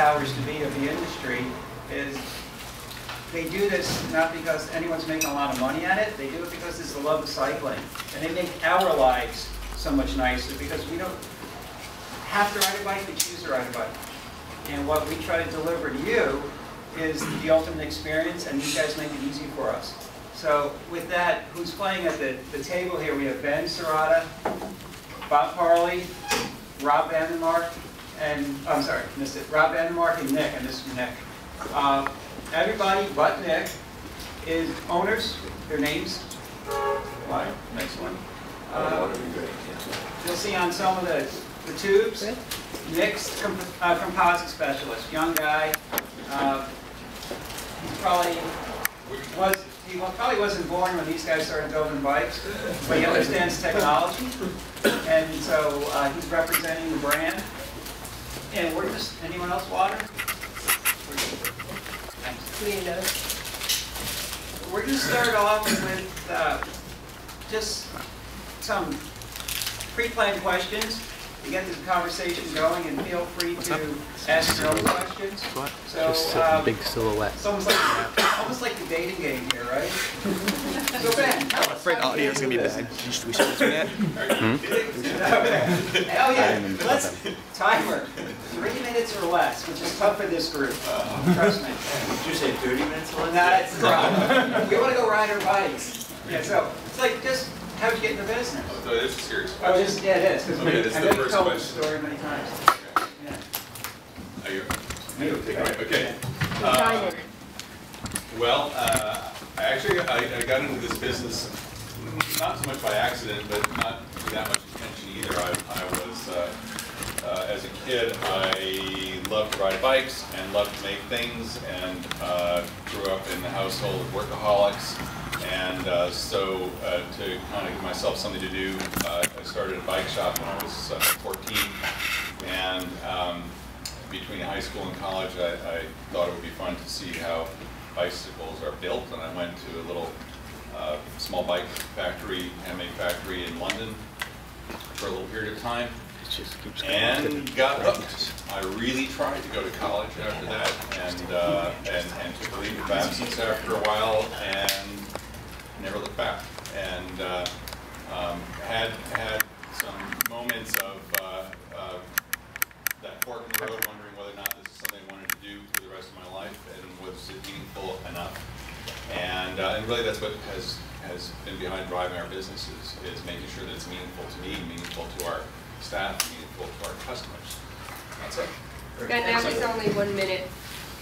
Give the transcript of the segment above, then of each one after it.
powers to be of the industry is they do this not because anyone's making a lot of money at it. They do it because it's the love of cycling. And they make our lives so much nicer because we don't have to ride a bike, we choose to ride a bike. And what we try to deliver to you is the ultimate experience, and you guys make it easy for us. So with that, who's playing at the table here? We have Ben Serrata, Bob Harley, Rob Vandenmark, and, I'm sorry, missed it, Rob Vandenmark and Nick, and this is Nick. Everybody but Nick is owners, their names. What? Next one. You'll see on some of the tubes, Nick's composite specialist, young guy. He probably wasn't born when these guys started building bikes, but he understands technology, and so he's representing the brand. And we're just, anyone else water? We're going to start off with just some pre-planned questions to get this conversation going, and feel free to ask your own questions. What? So, just a big silhouette. It's almost like the dating game here, right? So Ben, tell us. I'm afraid audio is going to be bad. We should do that. Hell yeah. Let's timer. 3 minutes or less, which is tough for this group. Trust me. Did you say 30 minutes or less? That's the problem. We want to go ride our bikes. Yeah, so it's like just how'd you get into business? Oh, so this is a serious Oh, question. just, yeah, it is. Okay, this is the first told the question. story many times. Okay. Are you? Okay. Well, I got into this business not so much by accident, but not with that much attention either. I was, as a kid, I loved to ride bikes and loved to make things, and grew up in the household of workaholics. And so to kind of give myself something to do, I started a bike shop when I was 14. And between high school and college, I thought it would be fun to see how bicycles are built. And I went to a little small bike factory, handmade factory in London for a little period of time. And got hooked. I really tried to go to college after that, and took a leave of absence after a while, and never looked back. And had some moments of that fork in the road, wondering whether or not this is something I wanted to do for the rest of my life, and was it meaningful enough. And really, that's what has been behind driving our business is making sure that it's meaningful to me, meaningful to our staff, meaningful to our customers. That's it. And now it's only 1 minute.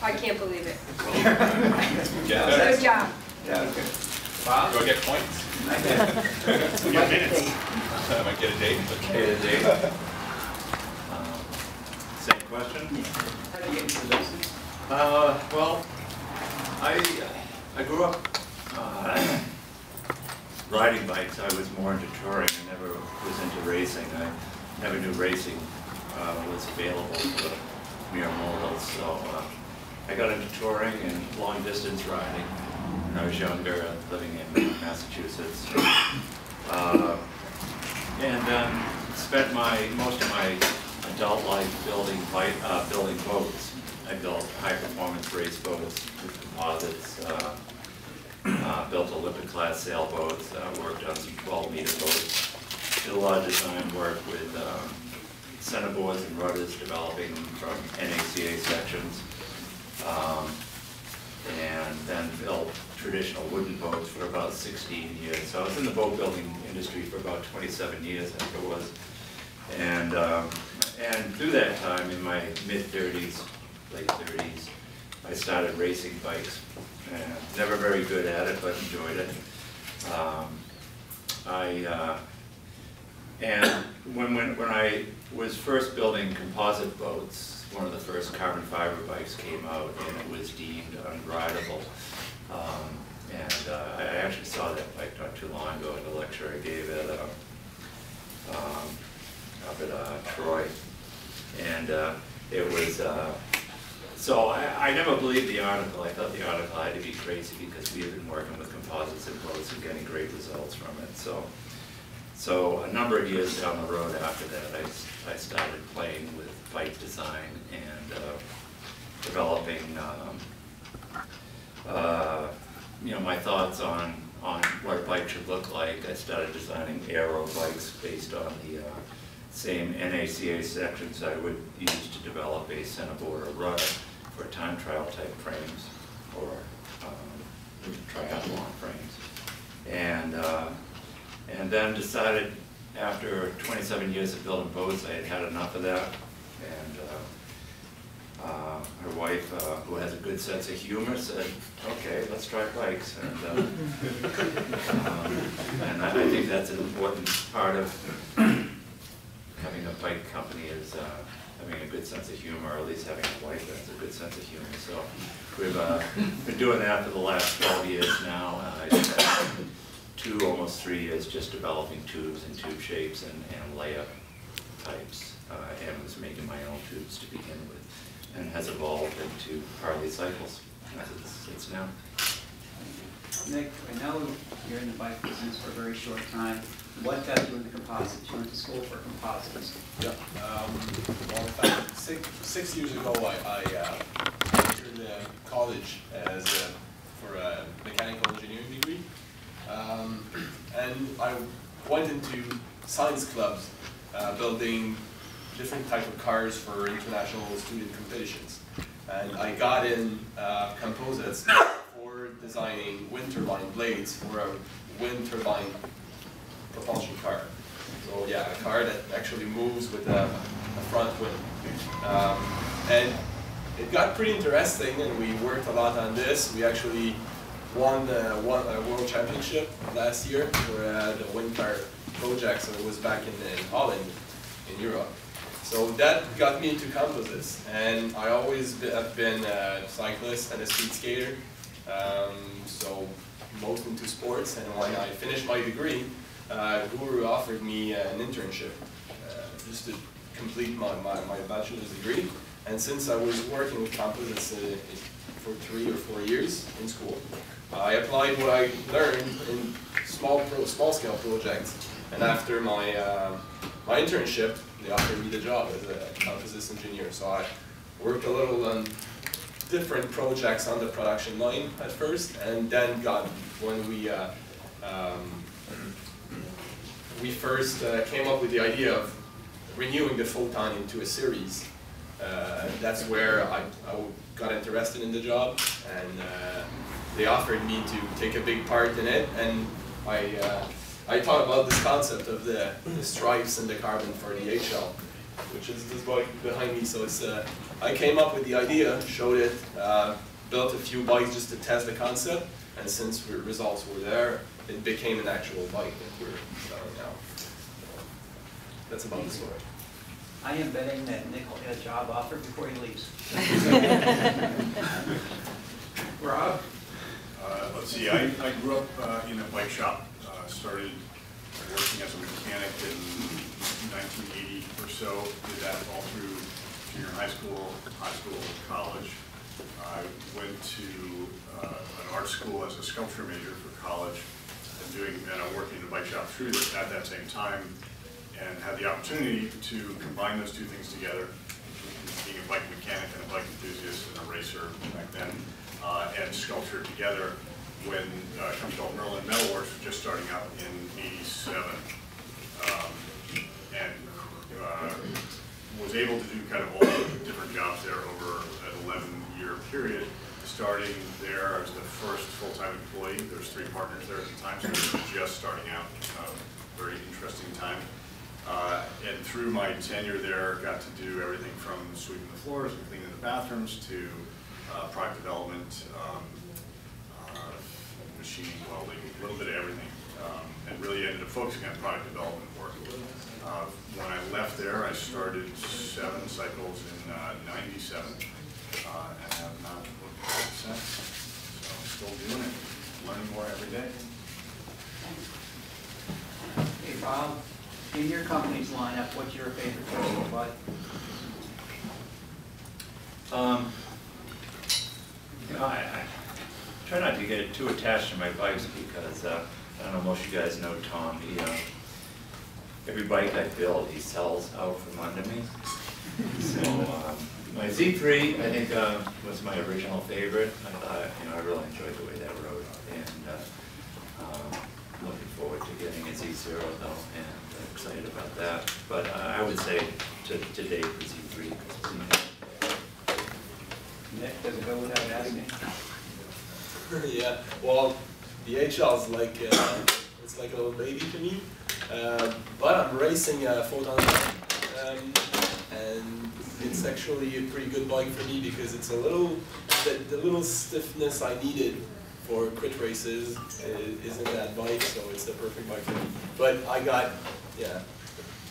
I can't believe it. Yeah. Good job. Yeah, okay. Bob? Do I get points? I get I might get a date. Get a date. Same question? How do you get into the business? Well, I grew up riding bikes. I was more into touring. I never was into racing. I never knew racing was available for mere mortals. So I got into touring and long distance riding when I was younger, living in Massachusetts. And spent most of my adult life building boats. I built high-performance race boats with composites, built Olympic-class sailboats, worked on some 12-meter boats, did a lot of design work with centerboards and rudders, developing them from NACA sections, and then built traditional wooden boats for about 16 years. So I was in the boat building industry for about 27 years, I think it was. And through that time, in my mid-30s, late 30s, I started racing bikes. And never very good at it, but enjoyed it. And when I was first building composite boats, one of the first carbon fiber bikes came out, and it was deemed unrideable. I actually saw that bike not too long ago at a lecture I gave at up at Troy, and it was. So I never believed the article. I thought the article had to be crazy because we had been working with composites and boats and getting great results from it. So a number of years down the road after that, I started playing with bike design, and thoughts on what a bike should look like, I started designing aero bikes based on the same NACA sections I would use to develop a centerboard or rudder for time trial type frames or triathlon frames. And then decided after 27 years of building boats, I had had enough of that. And her wife, who has a good sense of humor, said, "Okay, let's try bikes." And I think that's an important part of having a bike company is having a good sense of humor, or at least having a wife that has a good sense of humor. So we've been doing that for the last 12 years now. I spent almost 3 years just developing tubes and tube shapes and layup types, and was making my own tubes to begin with, and has evolved into Harley Cycles as it's now. Nick, I know you're in the bike business for a very short time. What got you into composites? You went to school for composites. Yeah. Well, in fact, six years ago, I entered college for a mechanical engineering degree. And I went into science clubs, building different type of cars for international student competitions. And I got in composites for designing wind turbine blades for a wind turbine propulsion car. So yeah, a car that actually moves with a front wing. And it got pretty interesting, and we worked a lot on this. We actually won a world championship last year for the wind car project, so it was back in Holland, in Europe. So that got me into composites, and I always have been a cyclist and a speed skater, so most into sports. And when I finished my degree, Guru offered me an internship just to complete my bachelor's degree. And since I was working with composites for 3 or 4 years in school, I applied what I learned in small scale projects. And after my internship, they offered me the job as a composites engineer. So I worked a little on different projects on the production line at first, and then when we first came up with the idea of renewing the Photon into a series. That's where I got interested in the job, and they offered me to take a big part in it. And I thought about this concept of the stripes and the carbon for the HL, which is this bike behind me. So it's I came up with the idea, showed it, built a few bikes just to test the concept, and since the results were there, it became an actual bike that we're selling now. That's about the story. I am betting that Nick will get a job offer before he leaves. Rob? Let's see, I grew up in a bike shop. Started working as a mechanic in 1980 or so. Did that all through junior high school, college. I went to an art school as a sculpture major for college, and I worked in a bike shop through at that same time, and had the opportunity to combine those two things together, being a bike mechanic and a bike enthusiast and a racer back then, and sculpture together when a company called Merlin Metalworks was just starting out in '87, and was able to do kind of all the different jobs there over an 11-year period. Starting there, I was the first full-time employee. There was 3 partners there at the time, so we were just starting out. Very interesting time. And through my tenure there, got to do everything from sweeping the floors and cleaning the bathrooms to product development, machining, welding, a little bit of everything, and really ended up focusing on product development work. When I left there, I started 7 cycles in '97, and have not looked back since. So I'm still doing it, learning more every day. Hey, Rob, in your company's lineup, what's your favorite personal bike? I try not to get too attached to my bikes because I don't know, most of you guys know Tom. Every bike I build, he sells out from under me. So My Z3, I think, was my original favorite. I thought, I really enjoyed the way that rode, and looking forward to getting a Z0 though, and excited about that. But I would say to date the Z3. Nick, does it go without asking? Yeah, well, the HL is like, it's like a little baby to me, but I'm racing Photon, and it's actually a pretty good bike for me because it's a little, the little stiffness I needed for crit races is in that bike, so it's the perfect bike for me. But I got, yeah,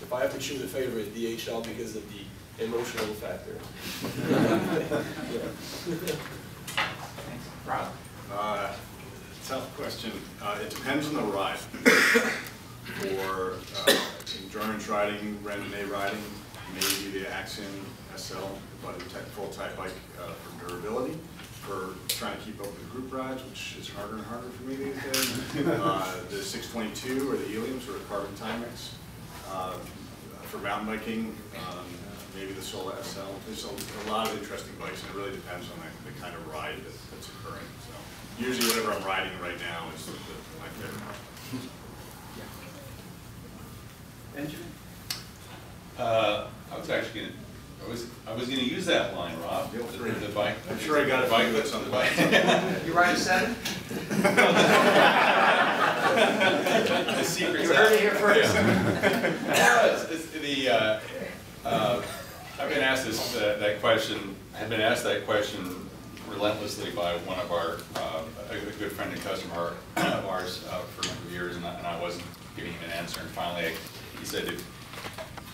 if I have to choose a favorite, the HL because of the emotional factor. Thanks. Rob? Tough question. It depends on the ride. For endurance riding, randonnée riding, maybe the Axiom SL, but a full type bike for durability. For trying to keep up with group rides, which is harder and harder for me these days. The 622 or the Heliums or a carbon Timex. For mountain biking, maybe the Sola SL. There's a lot of interesting bikes, and it really depends on the kind of ride that's occurring. So usually whatever I'm riding right now is my favorite. Benjamin? I was actually gonna, I was gonna use that line, Rob. The bike. I'm sure I got a bike that's on the bike. You ride a 7? The secret's You heard it here out. first. Yeah. I've been asked that question. I've been asked that question relentlessly by one of our a good friend and customer of ours for a number of years, and I wasn't giving him an answer. And finally, he said,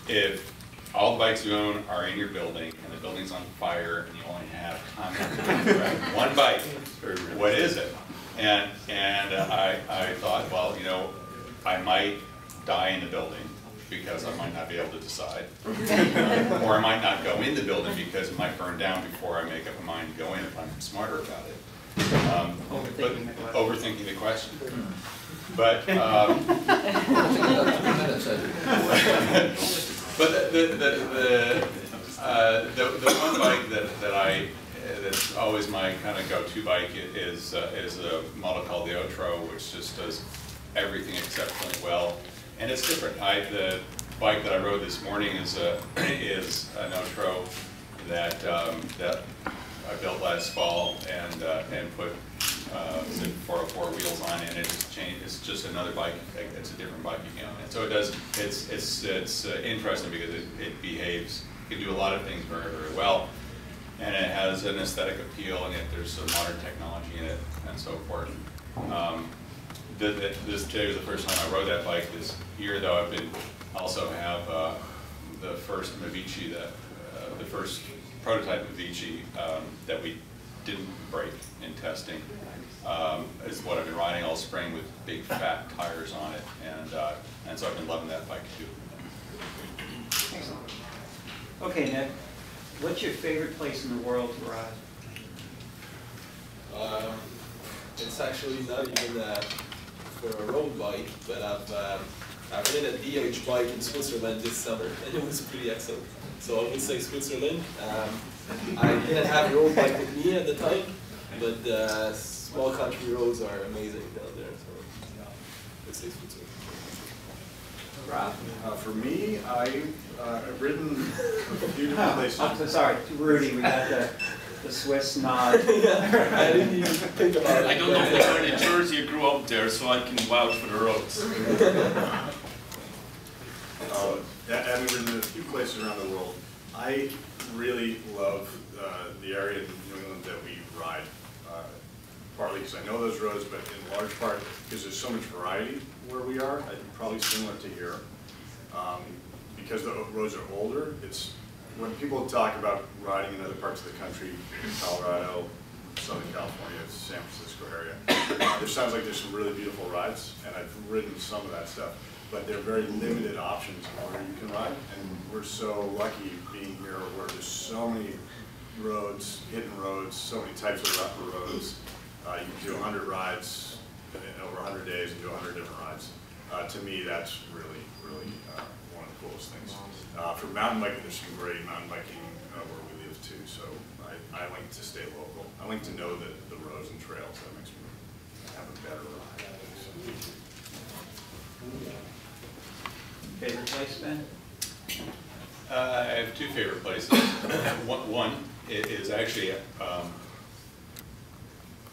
if all the bikes you own are in your building and the building's on fire and you only have one bike, what is it? And I thought, well, I might die in the building because I might not be able to decide, or I might not go in the building because it might burn down before I make up my mind to go in if I'm smarter about it. Overthinking the question. But but the one bike that's always my kind of go-to bike is a model called the Otro, which just does everything exceptionally well, and it's different. The bike that I rode this morning is an Otro that I built last fall and put 404 wheels on it, and it's just another bike. It's a different bike again, and so it does. It's interesting because it behaves. It can do a lot of things very, very well, and it has an aesthetic appeal, and yet there's some modern technology in it, and so forth. Today was the first time I rode that bike this year, though. Also have the first Mavici, the first prototype Mavici that we didn't break in testing. Is what I've been riding all spring with big fat tires on it, and so I've been loving that bike too. Excellent. Okay, Nick, what's your favorite place in the world to ride? It's actually not even for a road bike, but I've ridden a DH bike in Switzerland this summer, and it was pretty excellent. So I would say Switzerland. I didn't have a road bike with me at the time, but small country roads are amazing down there. So let's say Switzerland. Rob? For me, I've ridden a few different places. I'm so sorry, Rudy, we got the Swiss nod. I didn't even think about it. I don't know if you're in Jersey, you grew up there, so I can vouch for the roads. Having ridden a few places around the world, I really love the area in New England that we ride. Partly because I know those roads, but in large part because there's so much variety where we are. I think probably similar to here. Because the roads are older, it's when people talk about riding in other parts of the country, Colorado, Southern California, San Francisco area, there sounds like there's some really beautiful rides, and I've ridden some of that stuff, but there are very limited options where you can ride, and we're so lucky being here where there's so many roads, hidden roads, so many types of roads. You can do 100 rides in over 100 days and do 100 different rides. To me, that's really, really one of the coolest things. For mountain biking, there's some great mountain biking where we live too. So I like to stay local. I like to know the roads and trails. That makes me have a better ride. Favorite place, Ben? I have two favorite places. One is actually,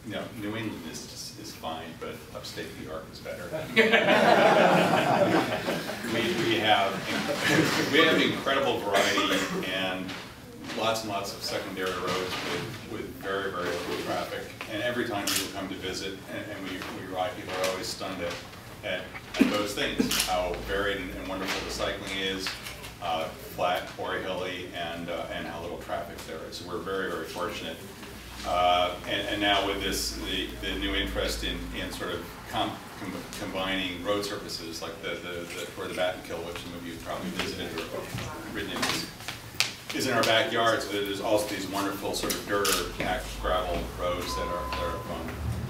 New England is fine, but upstate New York is better. we have incredible variety and lots of secondary roads with very, very little traffic. And every time people come to visit and we ride, people are always stunned at those things, how varied and wonderful the cycling is, flat, quarry hilly, and how little traffic there is. So we're very, very fortunate. And now with this, the new interest in sort of combining road surfaces like the Tour de Battenkill, which some of you probably visited or ridden in, is in our backyard. So there's also these wonderful sort of dirt or packed gravel roads that are fun.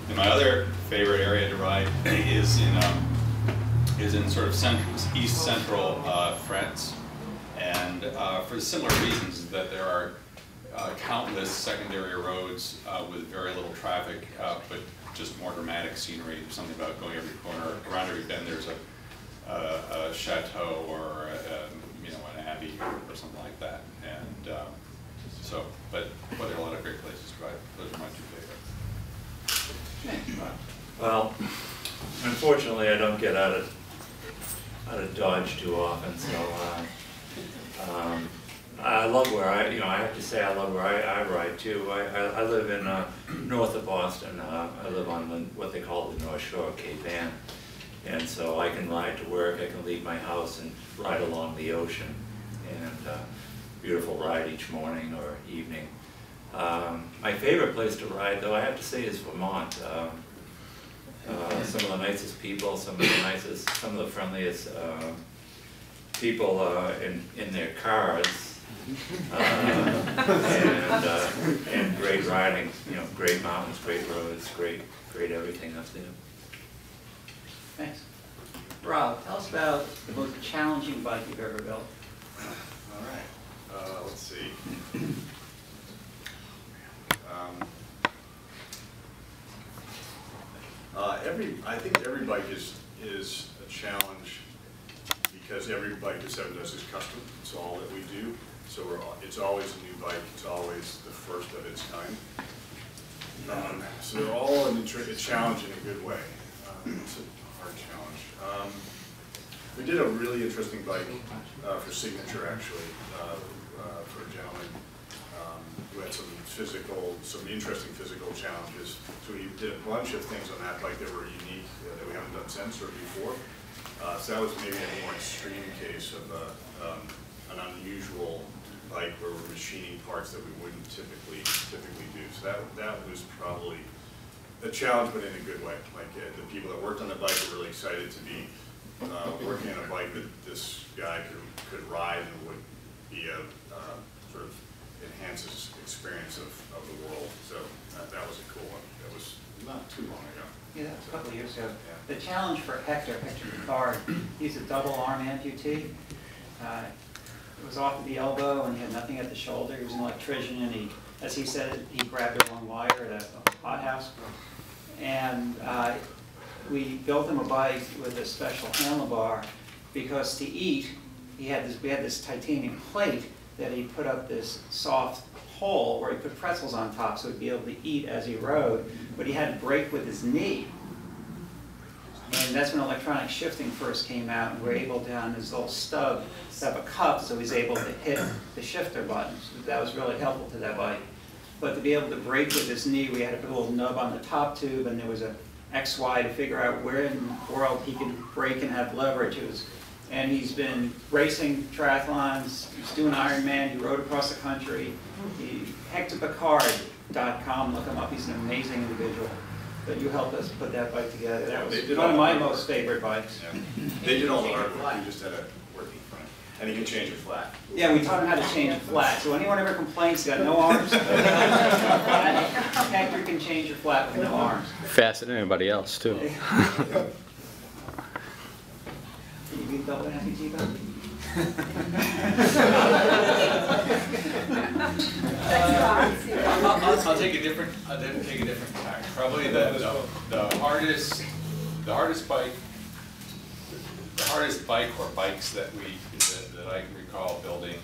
And my other favorite area to ride is in sort of east central France, and for similar reasons that there are countless secondary roads with very little traffic, but just more dramatic scenery. There's something about going every corner, around every bend there's a chateau or an abbey or something like that. And but there are a lot of great places to ride. Those are my two favorite. Well, unfortunately, I don't get out of Dodge too often, so I love where I have to say I love where I ride too. I live in north of Boston. I live on what they call the North Shore of Cape Ann, and so I can ride to work. I can leave my house and ride along the ocean, and beautiful ride each morning or evening. My favorite place to ride, though, I have to say, is Vermont. Some of the nicest people, some of the friendliest people in their cars, and great riding. Great mountains, great roads, great everything up there. Thanks. Rob, tell us about the most challenging bike you've ever built. All right. Let's see. I think every bike is a challenge because every bike that Seven does is custom. It's all that we do. So it's always a new bike. It's always the first of its kind. So they're all a challenge in a good way. It's a hard challenge. We did a really interesting bike for Signature, actually, for a gentleman who had some interesting physical challenges. So we did a bunch of things on that bike that were unique that we haven't done since or before. So that was maybe a more extreme case of an unusual bike where we're machining parts that we wouldn't typically do. So that was probably a challenge, but in a good way. Like the people that worked on the bike were really excited to be working on a bike that this guy could ride and would be a sort of enhance his experience of the world. So that was a cool one. That was not too long ago. Yeah, that was a couple of years ago. The challenge for Hector Picard, he's a double arm amputee. It was off at the elbow and he had nothing at the shoulder. He was an electrician and as he said, he grabbed the wrong wire at a hothouse. And we built him a bike with a special handlebar because to eat, we had this titanium plate that he put up this soft hole where he put pretzels on top so he'd be able to eat as he rode, but he had to brake with his knee. And that's when electronic shifting first came out, and we were able to, on his little stub, to have a cup so he's able to hit the shifter buttons. That was really helpful to that bike. But to be able to brake with his knee, we had to put a little nub on the top tube, and there was a XY to figure out where in the world he can brake and have leverage. And he's been racing triathlons, he's doing Ironman, he rode across the country. HectorPicard.com, look him up, he's an amazing individual. But you helped us put that bike together. That was one of my most favorite bikes. Yeah. They did all the hard work, you just had a working front. And you can change it flat. Yeah, we taught him how to change it flat. So anyone ever complains he's got no arms, Hector can change it flat with no arms. Faster than anybody else, too. Can you beat double amputee, though? I'll take a different tack. Probably the hardest bike or bikes that I can recall building